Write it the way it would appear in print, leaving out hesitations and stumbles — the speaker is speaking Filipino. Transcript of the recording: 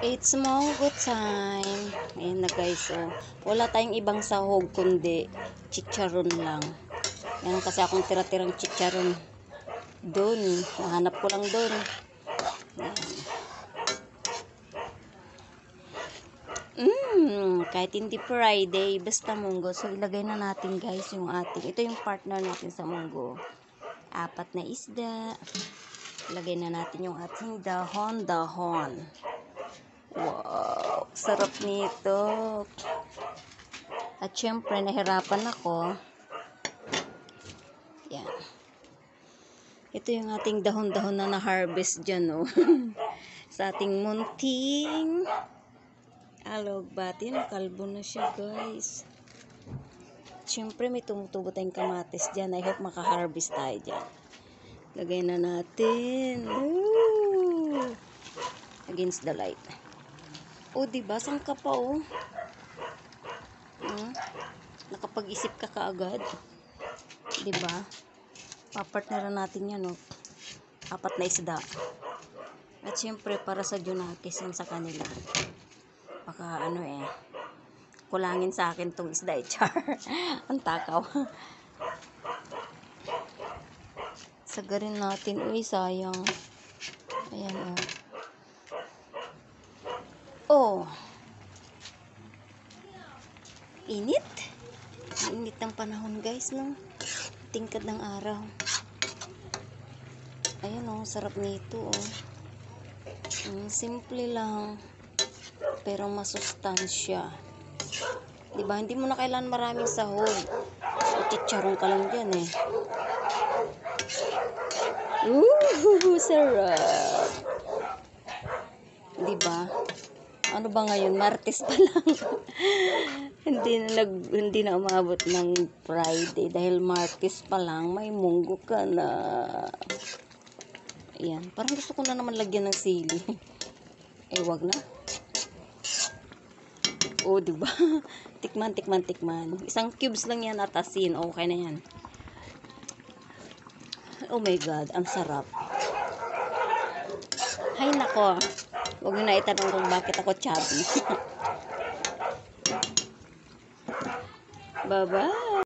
It's mango time. Ayan na guys, oh. Wala tayong ibang sahog kundi chicharon lang. Meron kasi akong tira-tirang chicharon doon. Nahanap ko lang doon. Kahit hindi Friday, basta munggo. So, ilagay na natin guys yung ating, ito yung partner natin sa munggo. 4 na isda. Ilagay na natin yung ating dahon. Wow, sarap nito. At syempre, nahirapan ako. Yan. Ito yung ating dahon-dahon na na-harvest dyan, oh. Sa ating munting alugbati. Nakalbo na siya, guys. Syempre, may tumutubo tayong kamatis dyan. I hope maka-harvest tayo dyan. Lagay na natin. Ooh. Against the light. O, diba? Saan ka pa, oh? Nakapag-isip ka kaagad. Diba? Papartneran natin yan, oh. 4 na isda. At syempre, para sa Junakis yan sa kanila. Baka, kulangin sa akin tong isda, char. Ang takaw. Sagarin natin. Uy, sayang. Ayan, oh. Oh. Init. Init ng panahon, guys, no? Tingkad ng araw. Ayan, oh. Sarap nito, oh. Simple lang. Pero masustansya. Diba? Hindi mo na kailangan maraming sahog. Chicharon ka lang dyan, eh. Sarap. Diba? Ano ba ngayon? Martes pa lang. hindi na umabot ng Friday dahil Martes pa lang may munggo ka na. Ayan. Parang gusto ko na naman lagyan ng sili. Wag na. Oh, diba? Tikman. Isang cubes lang yan at asin. Okay na yan. Oh my God. Ang sarap. Hay nako. Huwag nyo na itanong kung bakit ako chubby. Bye-bye.